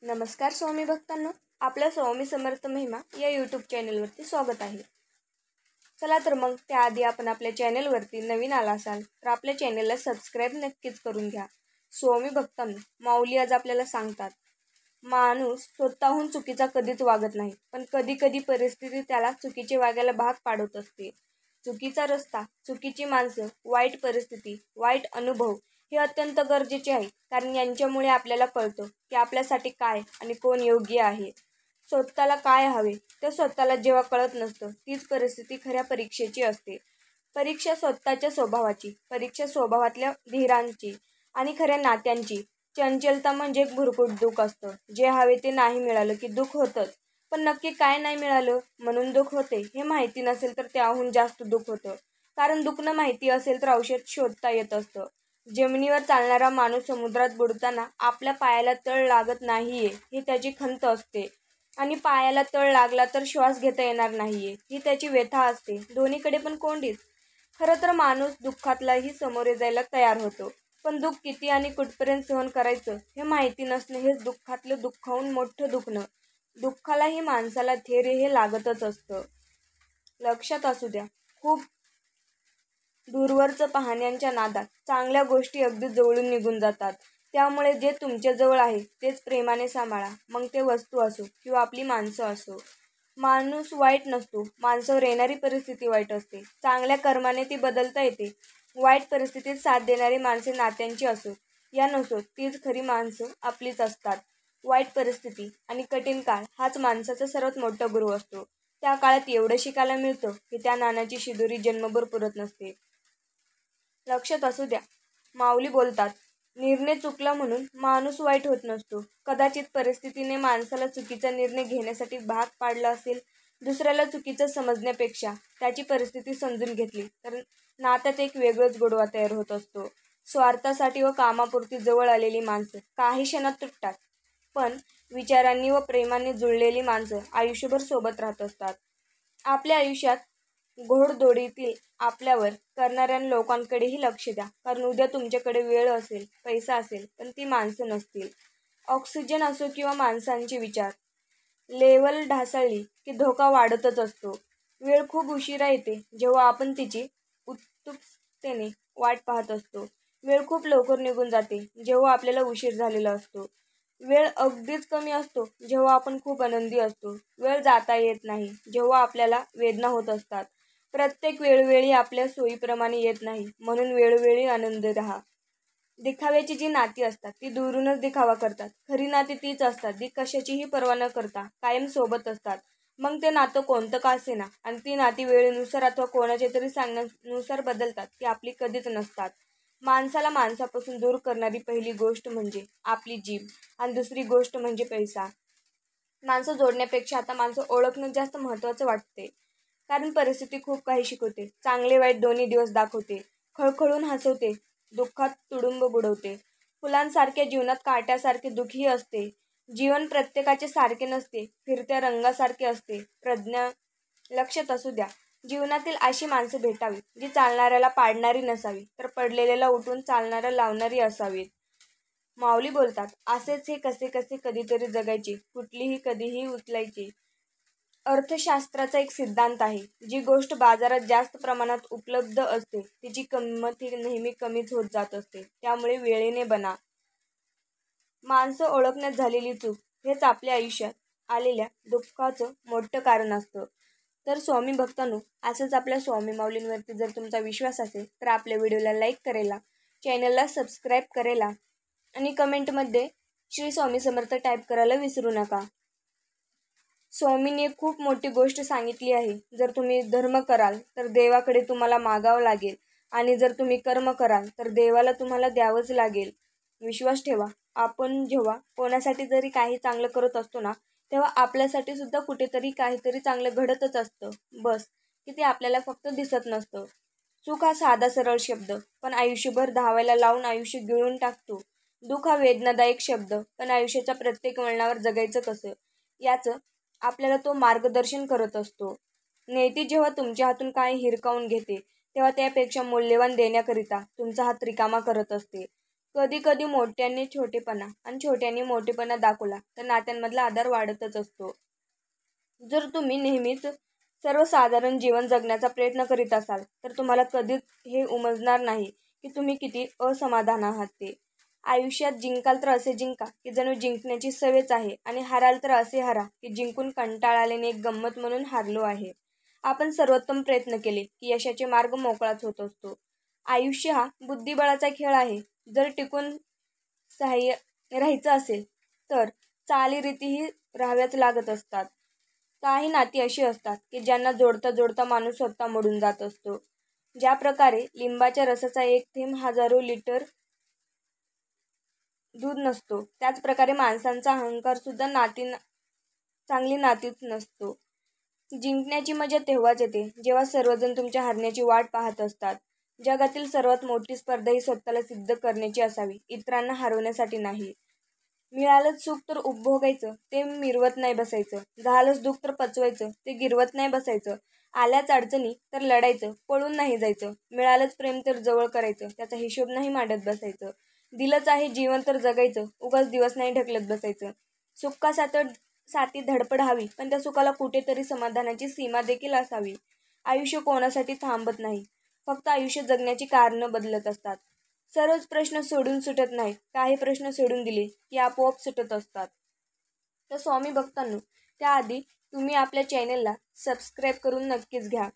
नमस्कार स्वामी भक्तांनो, आपल्या स्वामी समर्थ महिमा या यूट्यूब चॅनलवरती स्वागत आहे. चला तर मग त्याआधी आपण आपल्या चॅनलवरती नवीन आला असाल तर आपल्या चॅनलला सबस्क्राईब नक्कीच करून घ्या. स्वामी भक्तांनो, माऊली आज आपल्याला सांगतात, माणूस स्वतःहून चुकीचा कधीच वागत नाही, पण कधी कधी परिस्थिती त्याला चुकीचे वागायला भाग पाडत असते. चुकीचा रस्ता, चुकीची माणसं, वाईट परिस्थिती, वाईट अनुभव हे अत्यंत गरजेचे आहे, कारण यांच्यामुळे आपल्याला कळतं की आपल्यासाठी काय आणि कोण योग्य आहे. स्वतःला काय हवे ते स्वतःला जेव्हा कळत नसतं, तीच परिस्थिती खऱ्या परीक्षेची असते. परीक्षा स्वतःच्या स्वभावाची, परीक्षा स्वभावातल्या धीरांची आणि खऱ्या नात्यांची. चंचलता म्हणजे एक भुरकूट दुःख असतं. जे हवे ते नाही मिळालं की दुःख होतंच, पण नक्की काय नाही मिळालं म्हणून दुःख होते हे माहिती नसेल तर त्याहून जास्त दुःख होतं. कारण दुखणं माहिती असेल तर औषध शोधता येत असतं. जमिनीवर चालणारा माणूस समुद्रात बुडताना आपल्या पायाला तळ लागत नाहीये ही त्याची खंत असते, आणि पायाला तळ लागला तर श्वास घेता येणार नाहीये ही त्याची व्यथा असते. दोन्हीकडे पण कोंडीच. खरं तर माणूस दुःखातलाही सामोरे जायला तयार होतो, पण दुःख किती आणि कुठपर्यंत सहन करायचं हे माहिती नसणं हेच दुःखातलं दुःखाहून मोठं दुखणं. दुःखालाही माणसाला धैर्य हे लागतच असतं. लक्षात असू द्या, खूप दूरवरचं पाहण्यांच्या नादात चांगल्या गोष्टी अगदी जवळून निघून जातात. त्यामुळे जे तुमच्या जवळ आहे तेच प्रेमाने सांभाळा, मग ते वस्तू असो किंवा आपली माणसं असो. माणूस वाईट नसतो, माणसावर येणारी परिस्थिती वाईट असते. चांगल्या कर्माने ती बदलता येते. वाईट परिस्थितीत साथ देणारी माणसे नात्यांची असोत या नसोत, तीच खरी माणसं आपलीच असतात. वाईट परिस्थिती आणि कठीण काळ हाच माणसाचा सर्वात मोठा गुरु असतो. त्या काळात एवढं शिकायला मिळतं की त्या नाण्याची शिदोरी जन्मभर पुरत नसते. लक्षात असू द्या, माऊली बोलतात, निर्णय चुकला म्हणून माणूस वाईट होत नसतो. कदाचित परिस्थितीने माणसाला चुकीचा निर्णय घेण्यासाठी भाग पाडला असेल. दुसऱ्याला चुकीचं समजण्यापेक्षा त्याची परिस्थिती समजून घेतली तर नात्यात एक वेगळंच गोडवा तयार होत असतो. स्वार्थासाठी व कामापुरती जवळ आलेली माणसं काही क्षणात तुटतात, पण विचारांनी व प्रेमाने जुळलेली माणसं आयुष्यभर सोबत राहत असतात. आपल्या आयुष्यात घोडदौडीतील आपल्यावर करणाऱ्या लोकांकडेही लक्ष द्या, कारण उद्या तुमच्याकडे वेळ असेल, पैसा असेल, पण ती माणसं नसतील. ऑक्सिजन असो किंवा माणसांचे विचार, लेवल ढासळली की धोका वाढतच असतो. वेळ खूप उशिरा येते जेव्हा आपण तिची उत्सुकतेने वाट पाहत असतो. वेळ खूप लवकर निघून जाते जेव्हा आपल्याला उशीर झालेला असतो. वेळ अगदीच कमी असतो जेव्हा आपण खूप आनंदी असतो. वेळ जाता येत नाही जेव्हा आपल्याला वेदना होत असतात. प्रत्येक वेळोवेळी आपल्या सोयीप्रमाणे येत नाही, म्हणून वेळोवेळी आनंदी राहा. दिखाव्याची जी नाती असतात ती दुरूनच दिखावा करतात. खरी नाती तीच असतात जी कशाचीही पर्वा न करता कायम सोबत असतात. मग ते नातं कोणतं का असेना, आणि ती नाती वेळेनुसार अथवा कोणाच्या तरी सांगण्यानुसार बदलतात, ती आपली कधीच नसतात. माणसाला माणसापासून दूर करणारी पहिली गोष्ट म्हणजे आपली जीभ, आणि दुसरी गोष्ट म्हणजे पैसा. माणसं जोडण्यापेक्षा आता माणसं ओळखणं जास्त महत्त्वाचं वाटते, कारण परिस्थिती खूप काही शिकवते. चांगले वाईट दोन्ही दिवस दाखवते, खळखळून हसवते, दुःखात तुडुंब बुडवते. फुलांसारख्या जीवनात काट्यासारखे दुःखही असते. जीवन प्रत्येकाचे सारखे नसते, फिरत्या रंगासारखे असते. प्रज्ञा. लक्षात असू द्या, जीवनातील अशी माणसं भेटावी जी चालणाऱ्याला पाडणारी नसावी, तर पडलेल्याला उठून चालणाऱ्या लावणारी असावीत. माऊली बोलतात, असेच हे कसे कसे कधीतरी जगायचे, कुठलीही कधीही उचलायची. अर्थशास्त्राचा एक सिद्धांत आहे, जी गोष्ट बाजारात जास्त प्रमाणात उपलब्ध असते तिची किंमत ही नेहमी कमीच होत जात असते. त्यामुळे वेळेने बना. माणसं ओळखण्यात झालेली चूक हेच आपल्या आयुष्यात आलेल्या दुःखाचं मोठं कारण असतं. तर स्वामी भक्तांनो, असंच आपल्या स्वामी माऊलींवरती जर तुमचा विश्वास असेल तर आपल्या व्हिडिओला लाईक करायला, चॅनलला सबस्क्राईब करायला आणि कमेंटमध्ये श्री स्वामी समर्थ टाईप करायला विसरू नका. स्वामींनी एक खूप मोठी गोष्ट सांगितली आहे, जर तुम्ही धर्म कराल तर देवाकडे तुम्हाला मागावं लागेल, आणि जर तुम्ही कर्म कराल तर देवाला तुम्हाला द्यावंच लागेल. विश्वास ठेवा, आपण जेव्हा कोणासाठी जरी काही चांगलं करत असतो ना, तेव्हा आपल्यासाठी सुद्धा कुठेतरी काहीतरी चांगलं घडतच असतं. बस की ते आपल्याला फक्त दिसत नसतं. चूक हा साधा सरळ शब्द, पण आयुष्यभर धावायला लावून आयुष्य गिळून टाकतो. दुःख हा वेदनादायक शब्द, पण आयुष्याच्या प्रत्येक वळणावर जगायचं कसं याचं आपल्याला तो मार्गदर्शन करत असतो. नियती जेव्हा तुमच्या हातून काही हिरकावून घेते, तेव्हा त्यापेक्षा मौल्यवान देण्याकरिता तुमचा हात रिकामा करत असते. कधी कधी मोठ्यांनी छोटेपणा आणि छोट्यांनी मोठेपणा दाखवला तर नात्यांमधला आधार वाढतच असतो. जर तुम्ही नेहमीच सर्वसाधारण जीवन जगण्याचा प्रयत्न करीत असाल तर तुम्हाला कधीच हे उमजणार नाही की तुम्ही किती असमाधान आहात ते. आयुष्यात जिंकाल तर असे जिंका की जणू जिंकण्याची सवयच आहे आणि हाराल तर असे हारा की जिंकून कंटाळा आल्याने एक गंमत म्हणून हारलो आहे. आपण सर्वोत्तम प्रयत्न केले की यशाचे मार्ग मोकळाच होत असतो. आयुष्य हा बुद्धिबळाचा खेळ आहे. जर टिकून सहाय्य राहायचं असेल तर चालीरीतीही राहाव्याच लागत असतात. काही नाती अशी असतात की ज्यांना जोडता जोडता माणूस स्वतः मोडून जात असतो. ज्या प्रकारे लिंबाच्या रसाचा एक थेंब हजारो लिटर दूध नसतो त्याच प्रकारे माणसांचा अहंकार सुद्धा चांगली नातीच नसतो. जिंकण्याची मजा तेव्हाच येते जेव्हा सर्वजण तुमच्या हरण्याची वाट पाहत असतात. जगातील सर्वात मोठी स्पर्धा ही स्वतःला सिद्ध करण्याची असावी, इतरांना हरवण्यासाठी नाही. मिळालंच सुख तर उपभोगायचं, ते मिरवत नाही बसायचं. झालंच दुःख तर पचवायचं, ते गिरवत नाही बसायचं. आल्याच अडचणी तर लढायचं, पळून नाही जायचं. मिळालंच प्रेम तर जवळ करायचं, त्याचा हिशोब नाही मांडत बसायचं. दिलंच आहे जीवन तर जगायचं, उगाच दिवस नाही ढकलत बसायचं. सुखासाठी धडपड हवी, पण त्या सुखाला कुठेतरी समाधानाची सीमा देखील असावी. आयुष्य कोणासाठी थांबत नाही, फक्त आयुष्य जगण्याची कारणं बदलत असतात. सर्वच प्रश्न सोडून सुटत नाहीत, काही प्रश्न सोडून दिले की आपोआप सुटत असतात. तर स्वामी भक्तांनो, त्याआधी तुम्ही आपल्या चॅनेलला सबस्क्राईब करून नक्कीच घ्या.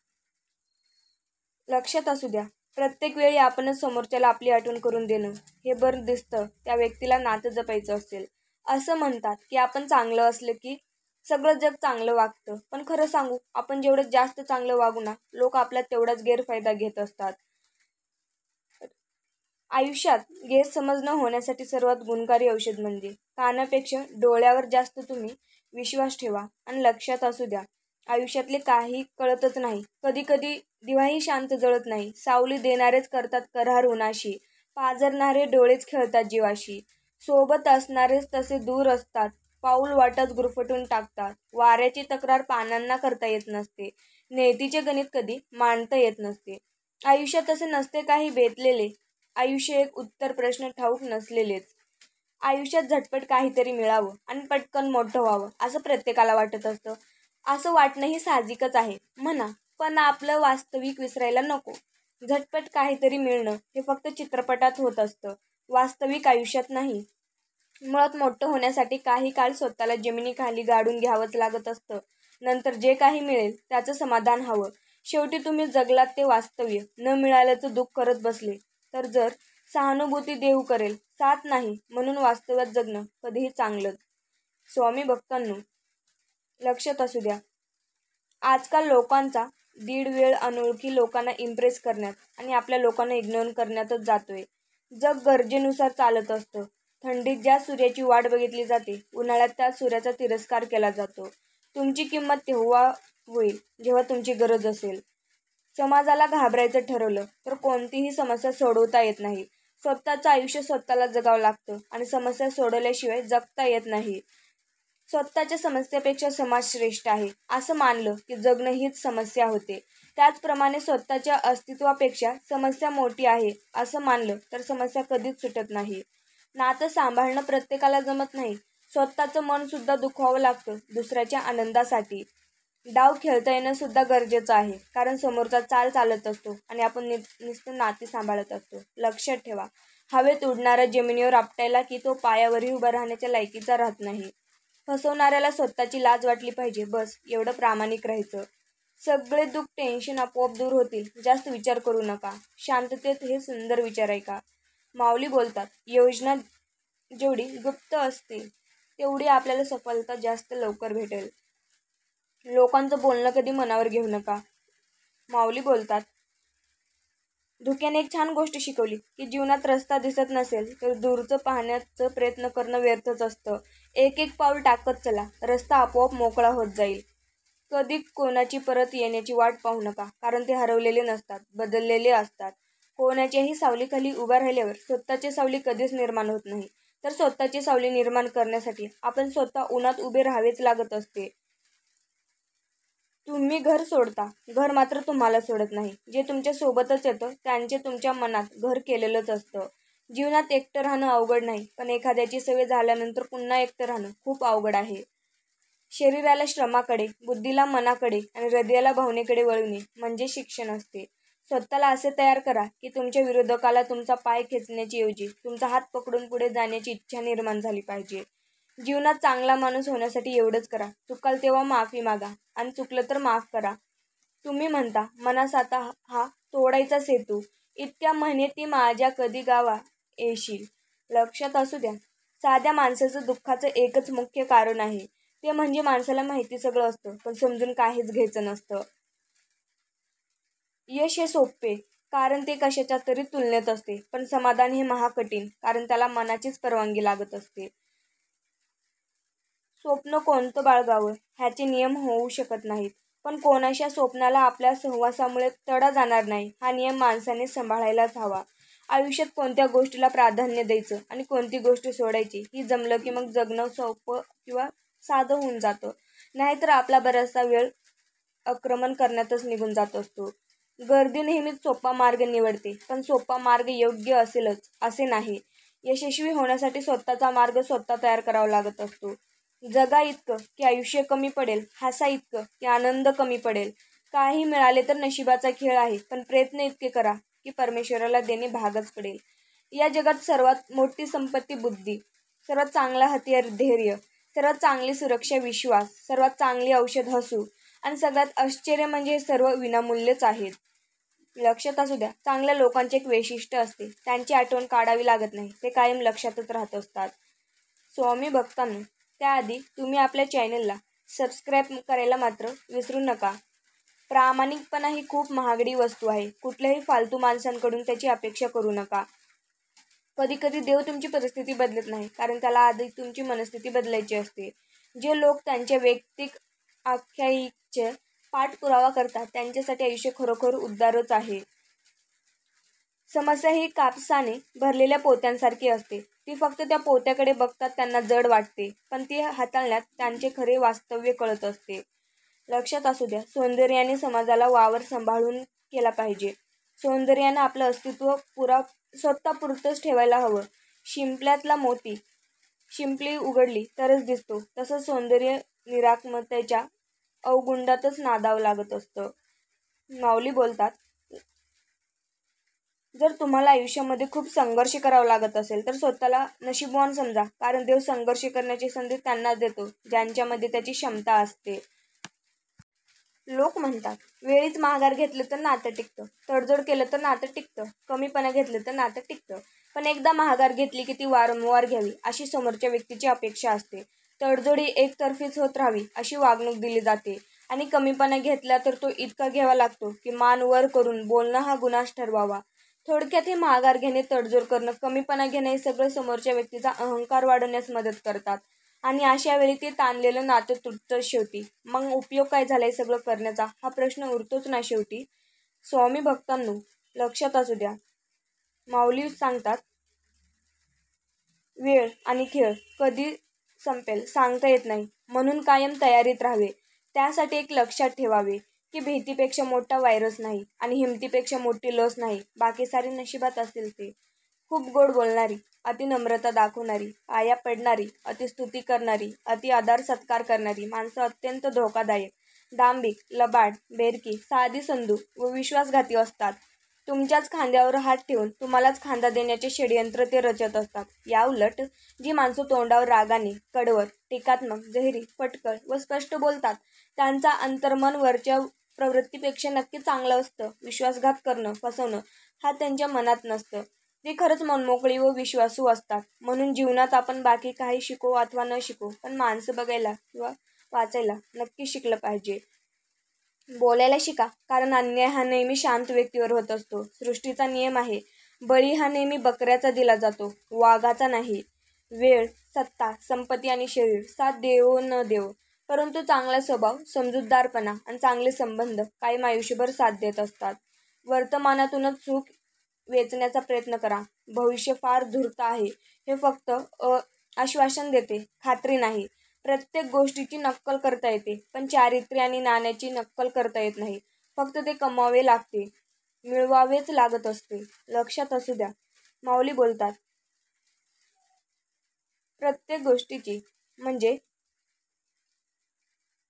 लक्षात असू द्या, प्रत्येक वेळी आपणच समोरच्याला आपली आठवण करून देणं हे बरं दिसतं त्या व्यक्तीला नातं जपायचं असेल. असं म्हणतात की आपण चांगलं असलं की सगळं जग चांगलं वागतं, पण खरं सांगू, आपण जेवढं जास्त चांगलं वागू ना, लोक आपला तेवढाच गैरफायदा घेत असतात. आयुष्यात गैरसमज न होण्यासाठी सर्वात गुणकारी औषध म्हणजे कानापेक्षा डोळ्यावर जास्त तुम्ही विश्वास ठेवा. आणि लक्षात असू द्या, आयुष्यातले काही कळतच नाही. कधी कधी दिवाही शांत जळत नाही. सावली देणारेच करतात करार उन्हाशी, पाजरणारे डोळेच खेळतात जीवाशी. सोबत असणारेच तसे दूर असतात, पाऊल वाटच गुरफटून टाकतात. वाऱ्याची तक्रार पानांना करता येत नसते, नियतीचे गणित कधी मांडता येत नसते. आयुष्यात तसे नसते काही बेतलेले, आयुष्य एक उत्तर प्रश्न ठाऊक नसलेलेच. आयुष्यात झटपट काहीतरी मिळावं आणि पटकन मोठं व्हावं असं प्रत्येकाला वाटत असतं. असं वाटणंही साहजिकच आहे म्हणा, पण आपलं वास्तविक विसरायला नको. झटपट काहीतरी मिळणं हे फक्त चित्रपटात होत असतं, वास्तविक आयुष्यात नाही. मुळात मोठं होण्यासाठी काही काळ स्वतःला जमिनीखाली गाडून घ्यावंच लागत असतं. नंतर जे काही मिळेल त्याचं समाधान हवं. शेवटी तुम्ही जगलात ते वास्तव्य, न मिळाल्याचं दुःख करत बसले तर जर सहानुभूती देऊ करेल, साथ नाही म्हणून वास्तव्यात जगणं कधीही चांगलंच. स्वामी भक्तांनो, लक्षात असू द्या, आजकाल लोकांचा दीड वेळ अनोळखी लोकांना इम्प्रेस करण्यात आणि आपल्या लोकांना इग्नोर करण्यातच जातोय. जग गरजेनुसार चालत असतं. थंडीत ज्या सूर्याची वाट बघितली जाते, उन्हाळ्यात त्या सूर्याचा तिरस्कार केला जातो. तुमची किंमत तेव्हा होईल जेव्हा तुमची गरज असेल. समाजाला घाबरायचं ठरवलं तर कोणतीही समस्या सोडवता येत नाही. स्वतःचं आयुष्य स्वतःला जगावं लागतं आणि समस्या सोडवल्याशिवाय जगता येत नाही. स्वतःच्या समस्येपेक्षा समाज श्रेष्ठ आहे असं मानलं की जगणं हीच समस्या होते. त्याचप्रमाणे स्वतःच्या अस्तित्वापेक्षा समस्या मोठी आहे असं मानलं तर समस्या कधीच सुटत नाही. नातं सांभाळणं प्रत्येकाला जमत नाही. स्वतःचं मन सुद्धा दुखवावं लागतं दुसऱ्याच्या आनंदासाठी. डाव खेळता येणं सुद्धा गरजेचं आहे, कारण समोरचा चाल चालत असतो आणि आपण नुसतं नाती सांभाळत असतो. लक्षात ठेवा, हवेत उडणारा जमिनीवर आपटायला की तो पायावरही उभा राहण्याच्या लायकीचा राहत नाही. फसवणाऱ्याला स्वतःची लाज वाटली पाहिजे, बस एवढं प्रामाणिक राहायचं. सगळे दुःख टेन्शन आपोआप दूर होतील. जास्त विचार करू नका. शांततेत हे सुंदर विचार ऐका. माऊली बोलतात, योजना जेवढी गुप्त असते तेवढी आपल्याला सफलता जास्त लवकर भेटेल. लोकांचं बोलणं कधी मनावर घेऊ नका. माऊली बोलतात, धुक्याने एक छान गोष्ट शिकवली की जीवनात रस्ता दिसत नसेल तर दूरचं पाहण्याचा प्रयत्न करणं व्यर्थच असतं. एक एक पाऊल टाकत चला, रस्ता आपोआप मोकळा होत जाईल. कधी कोणाची परत येण्याची वाट पाहू नका, कारण ते हरवलेले नसतात, बदललेले असतात. कोणाच्याही सावलीखाली उभा राहिल्यावर स्वतःची सावली कधीच निर्माण होत नाही. तर स्वतःची सावली निर्माण करण्यासाठी आपण स्वतः उन्हात उभे राहावेच लागत असते. तुम्ही घर सोडता, घर मात्र तुम्हाला सोडत नाही. जे तुमच्या सोबतच येतं त्यांचे तुमच्या मनात घर केलेलंच असतं. जीवनात एकटं राहणं अवघड नाही, पण एखाद्याची सवय झाल्यानंतर पुन्हा एकटं राहणं खूप अवघड आहे. शरीराला श्रमाकडे, बुद्धीला मनाकडे आणि हृदयाला भावनेकडे वळवणे म्हणजे शिक्षण असते. स्वतःला असे तयार करा की तुमच्या विरोधकाला तुमचा पाय खेचण्याची ऐवजी तुमचा हात पकडून पुढे जाण्याची इच्छा निर्माण झाली पाहिजे. जीवनात चांगला माणूस होण्यासाठी एवढंच करा, चुकाल तेव्हा माफी मागा आणि चुकलं तर माफ करा. तुम्ही म्हणता मनासाता हा तोडायचाच हेतू, इतक्या मेहनती माझ्या कधी गावा येशील. लक्षात असू द्या, साध्या माणसाचं दुःखाचं एकच मुख्य कारण आहे, ते म्हणजे माणसाला माहिती सगळं असतं पण समजून काहीच घ्यायचं नसतं. यश हे सोपे कारण ते कशाच्या तरी तुलनेत असते, पण समाधान हे महाकठीण कारण त्याला मनाचीच परवानगी लागत असते. स्वप्न कोणतं बाळगावं ह्याचे नियम होऊ शकत नाहीत, पण कोणाच्या स्वप्नाला आपल्या सहवासामुळे तडा जाणार नाही हा नियम माणसाने सांभाळायलाच हवा. आयुष्यात कोणत्या गोष्टीला प्राधान्य द्यायचं आणि कोणती गोष्ट सोडायची ही जमलं की मग जगणं सोपं किंवा साधं होऊन जातं. नाहीतर आपला बराचसा वेळ आक्रमण करण्यातच निघून जात असतो. गर्दी नेहमीच सोपा मार्ग निवडते, पण सोपा मार्ग योग्य असेलच असे नाही. यशस्वी होण्यासाठी स्वतःचा मार्ग स्वतः तयार करावा लागत असतो. जगा इतकं की आयुष्य कमी पडेल, हसा इतकं की आनंद कमी पडेल. काही मिळाले तर नशिबाचा खेळ आहे, पण प्रयत्न इतके करा की परमेश्वराला देणे भागच पडेल. या जगात सर्वात मोठी संपत्ती बुद्धी, सर्वात चांगला हतियार धैर्य, सर्वात चांगली सुरक्षा विश्वास, सर्वात चांगली औषध हसू आणि सगळ्यात आश्चर्य म्हणजे हे सर्व विनामूल्यच आहेत. लक्षात असू द्या, चांगल्या लोकांचे एक वैशिष्ट्य असते, त्यांची आठवण काढावी लागत नाही, ते कायम लक्षातच राहत असतात. स्वामी भक्तांनो, त्याआधी तुम्ही आपल्या चॅनलला सबस्क्राईब करायला मात्र विसरू नका. प्रामाणिकपणा ही खूप महागडी वस्तू आहे, कुठल्याही फालतू माणसांकडून त्याची अपेक्षा करू नका. कधी कधी देव तुमची परिस्थिती बदलत नाही, कारण त्याला आधी तुमची मनस्थिती बदलायची असते. जे लोक त्यांच्या वैयक्तिक आख्यायिकेचे पाठपुरावा करतात त्यांच्यासाठी आयुष्य खरोखर उद्धारच आहे. समस्या ही कापसाने भरलेल्या पोत्यांसारखी असते, ती फक्त त्या पोत्याकडे बघतात त्यांना जड वाटते, पण ती हाताळण्यात त्यांचे खरे वास्तव्य कळत असते. लक्षात असू द्या, सौंदर्याने समाजाला वावर सांभाळून केला पाहिजे. सौंदर्यानं आपलं अस्तित्व स्वतःपुरतंच ठेवायला हवं. शिंपल्यातला मोती शिंपली उघडली तरच दिसतो, तसंच सौंदर्य निरागसतेच्या अवगुंडातच नांदावं लागत असतं. माऊली बोलतात, जर तुम्हाला आयुष्यामध्ये खूप संघर्ष करावा लागत असेल तर स्वतःला नशीबवान समजा, कारण देव संघर्ष करण्याची संधी त्यांनाच देतो ज्यांच्यामध्ये त्याची क्षमता असते. लोक म्हणतात, वेळीच माघार घेतलं तर नातं टिकतं, तडजोड केलं तर नातं टिकतं, कमीपणा घेतलं तर नातं टिकतं. पण एकदा माघार घेतली की ती वारंवार घ्यावी अशी समोरच्या व्यक्तीची अपेक्षा असते. तडजोड ही एकतर्फीच होत राहावी अशी वागणूक दिली जाते आणि कमीपणा घेतला तर तो इतका घ्यावा लागतो की मान वर करून बोलणं हा गुन्हाच ठरवावा. थोडक्यात हे माघार घेणे, तडजोड करणं, कमीपणा घेणे हे सगळं समोरच्या व्यक्तीचा अहंकार वाढवण्यास मदत करतात आणि अशा वेळी ते ताणलेलं नातं तुटतं शेवटी. मग उपयोग काय झालाय सगळं करण्याचा हा प्रश्न उरतोच ना शेवटी. स्वामी भक्तांनो, लक्षात असू द्या, माऊली सांगतात, वेळ आणि खेळ कधी संपेल सांगता येत नाही, म्हणून कायम तयारीत राहावे. त्यासाठी एक लक्षात ठेवावे की भीतीपेक्षा मोठा व्हायरस नाही आणि हिमतीपेक्षा मोठी लस नाही. बाकी सारी नशिबात असेल ते. खूप गोड बोलणारी, अति नम्रता दाखवणारी, पाया पडणारी, अतिस्तुती करणारी, अति आदर सत्कार करणारी माणसं अत्यंत धोकादायक, दांभिक, लबाड, बेरकी, साधी संधू व विश्वासघाती असतात. तुमच्याच खांद्यावर हात ठेवून तुम्हालाच खांदा देण्याचे षड्यंत्र ते रचत असतात. याउलट जी माणसं तोंडावर रागाने, कडवट, टीकात्मक, जहिरी, फटकळ व स्पष्ट बोलतात, त्यांचा अंतर्मन वरच्या प्रवृत्तीपेक्षा नक्की चांगलं असतं. विश्वासघात करणं, फसवणं हा त्यांच्या मनात नसतं. ते खरंच मनमोकळी व विश्वासू असतात. म्हणून जीवनात आपण बाकी काही शिको अथवा न शिको, पण माणसं बघायला किंवा वाचायला नक्की शिकलं पाहिजे. बोलायला शिका, कारण अन्याय हा नेहमी शांत व्यक्तीवर होत असतो. सृष्टीचा नियम आहे, बळी हा नेहमी बकऱ्याचा दिला जातो, वाघाचा नाही. वेळ, सत्ता, संपत्ती आणि शरीर साथ देवो न देवो, परंतु चांगला स्वभाव, समजूतदारपणा आणि चांगले संबंध कायम आयुष्यभर साथ देत असतात. वर्तमानातूनच सुख वेचण्याचा प्रयत्न करा. भविष्य फार धूर्त आहे, हे फक्त आश्वासन देते, खात्री नाही. प्रत्येक गोष्टीची नक्कल करता येते, पण चारित्र्य आणि नाण्याची नक्कल करता येत नाही. फक्त ते कमावे लागते, मिळवावेच लागत असते. लक्षात असू द्या, माऊली बोलतात, प्रत्येक गोष्टीची म्हणजे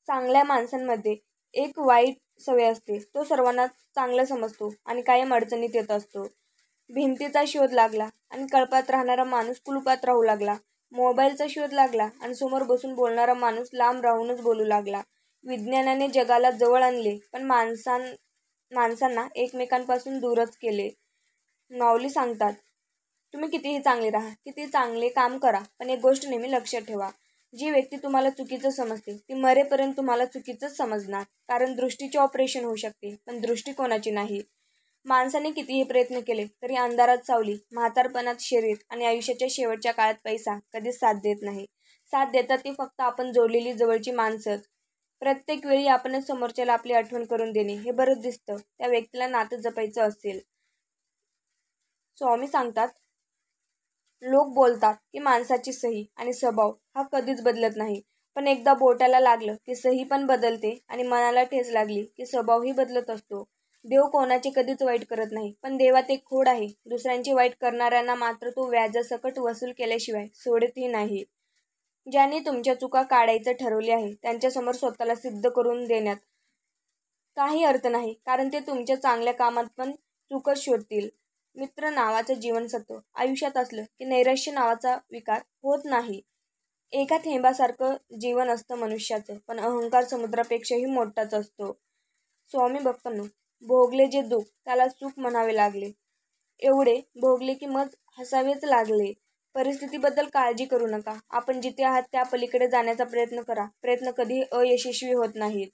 चांगल्या माणसांमध्ये एक वाईट सवय असते. तो सर्वांना चांगलं समजतो आणि कायम अडचणीत येत असतो. भिंतीचा शोध लागला आणि कळपात राहणारा माणूस कुलपात राहू लागला. मोबाईलचा शोध लागला आणि समोर बसून बोलणारा माणूस लांब राहूनच बोलू लागला. विज्ञानाने जगाला जवळ आणले, पण माणसांना एकमेकांपासून दूरच केले. माऊली सांगतात, तुम्ही कितीही चांगले राहा, किती चांगले काम करा, पण एक गोष्ट नेहमी लक्षात ठेवा. जी व्यक्ती तुम्हाला चुकीचं समजते ती मरेपर्यंत तुम्हाला चुकीचंच समजणार. कारण दृष्टीचे ऑपरेशन होऊ शकते, पण दृष्टिकोनाची नाही. माणसाने कितीही प्रयत्न केले तरी अंधारात सावली, म्हातारपणात शरीर आणि आयुष्याच्या शेवटच्या काळात पैसा कधीच साथ देत नाही. साथ देतात ती फक्त आपण जोडलेली जवळची माणसंच. प्रत्येक वेळी आपणच समोरच्याला आपली आठवण करून देणे हे बरंच दिसतं. त्या व्यक्तीला नातं जपायचं असेल. स्वामी सांगतात, लोक बोलतात की माणसाची सही आणि स्वभाव हा कधीच बदलत नाही. पण एकदा बोटाला लागलं की सही पण बदलते आणि मनाला ठेच लागली की स्वभावही बदलत असतो. देव कोणाचे कधीच वाईट करत नाही, पण देवात एक खोड आहे. दुसऱ्यांचे वाईट करणाऱ्यांना मात्र तो व्याजासकट वसूल केल्याशिवाय सोडतही नाही. ज्यांनी तुमच्या चुका काढायचं ठरवले आहे त्यांच्यासमोर स्वतःला सिद्ध करून देण्यात काही अर्थ नाही, कारण ते तुमच्या चांगल्या कामात पण चूकच शोधतील. मित्र नावाचं जीवनसत्व आयुष्यात असलं की नैराश्य नावाचा विकार होत नाही. एका थेंबासारखं जीवन असतं मनुष्याचं, पण अहंकार समुद्रापेक्षाही मोठाच असतो. स्वामी भक्तांनो, भोगले जे दुःख त्याला सुख म्हणावे लागले. एवढे भोगले की मग हसावेच लागले. परिस्थितीबद्दल काळजी करू नका. आपण जिथे आहात त्या पलीकडे जाण्याचा प्रयत्न करा. प्रयत्न कधीही अयशस्वी होत नाहीत.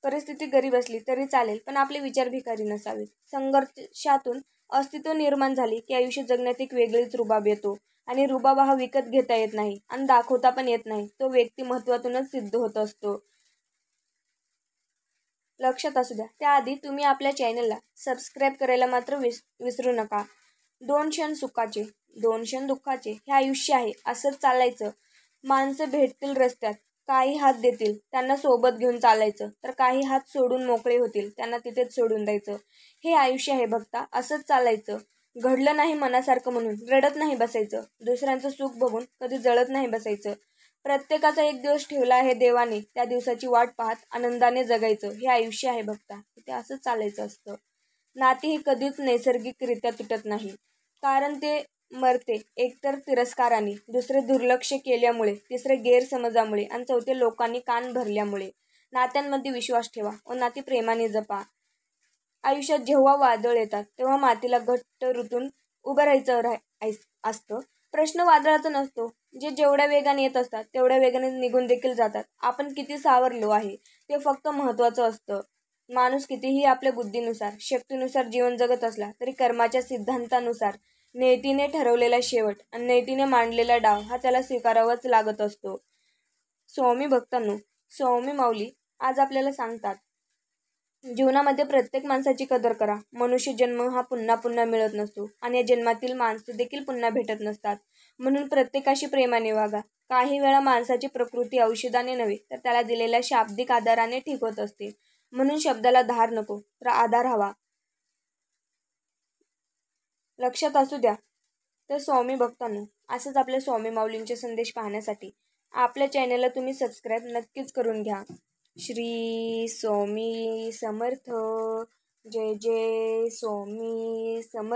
परिस्थिती गरीब असली तरी चालेल, पण आपले विचार भिकारी नसावेत. संघर्षातून अस्तित्व निर्माण झाले की आयुष्य जगण्यात एक वेगळीच रुबाब येतो. आणि रुबाब हा विकत घेता येत नाही आणि दाखवता पण येत नाही. तो व्यक्तिमत्वातूनच सिद्ध होत असतो. लक्षात असू द्या. त्याआधी तुम्ही आपल्या चॅनलला सबस्क्राईब करायला मात्र विसरू नका. 2 क्षण सुखाचे, 2 क्षण दुःखाचे हे आयुष्य आहे. असंच चालायचं. माणसं भेटतील रस्त्यात, काही हात देतील, त्यांना सोबत घेऊन चालायचं, तर काही हात सोडून मोकळे होतील, त्यांना तिथेच सोडून द्यायचं. हे आयुष्य आहे भक्ता. असंच चालायचं. घडलं नाही मनासारखं म्हणून रडत नाही बसायचं. दुसऱ्यांचं सुख बघून कधी जळत नाही बसायचं. प्रत्येकाचा एक दिवस ठेवला आहे देवाने, त्या दिवसाची वाट पाहत आनंदाने जगायचं. हे आयुष्य आहे भक्ता. ते असंच चालायचं असतं. नाती ही कधीच नैसर्गिकरित्या तुटत नाही, कारण ते मरते. एकतर तिरस्काराने, दुसरे दुर्लक्ष केल्यामुळे, तिसरे गैरसमजामुळे आणि चौथे लोकांनी कान भरल्यामुळे. नात्यांमध्ये विश्वास ठेवा व नाती प्रेमाने जपा. आयुष्यात जेव्हा वादळ येतात तेव्हा मातीला घट्ट रुतून उभं राहायचं असतं. प्रश्न वादळाचा नसतो. जे जेवढ्या वेगाने येत असतात तेवढ्या वेगाने निघून देखील जातात. आपण किती सावरलो आहे ते फक्त महत्त्वाचं असतं. माणूस कितीही आपल्या बुद्धीनुसार, शक्तीनुसार जीवन जगत असला तरी कर्माच्या सिद्धांतानुसार नियतीने ठरवलेला शेवट आणि नियतीने मांडलेला डाव हा त्याला स्वीकारावाच लागत असतो. स्वामी भक्तांनो, स्वामी माऊली आज आपल्याला सांगतात, जीवनामध्ये प्रत्येक माणसाची कदर करा. मनुष्य जन्म हा पुन्हा पुन्हा मिळत नसतो आणि या जन्मातील माणसं देखील पुन्हा भेटत नसतात. म्हणून प्रत्येकाशी प्रेमाने वागा. काही वेळा माणसाची प्रकृती औषधाने नव्हे तर त्याला दिलेल्या शाब्दिक आधाराने ठीक होत असते. म्हणून शब्दाला धार नको तर आधार हवा. लक्षात असू द्या. तर स्वामी भक्तांनो, असंच आपल्या स्वामी माऊलींचे संदेश पाहण्यासाठी आपल्या चॅनलला तुम्ही सबस्क्राईब नक्कीच करून घ्या. श्री स्वामी समर्थ. जय जय स्वामी समर्थ.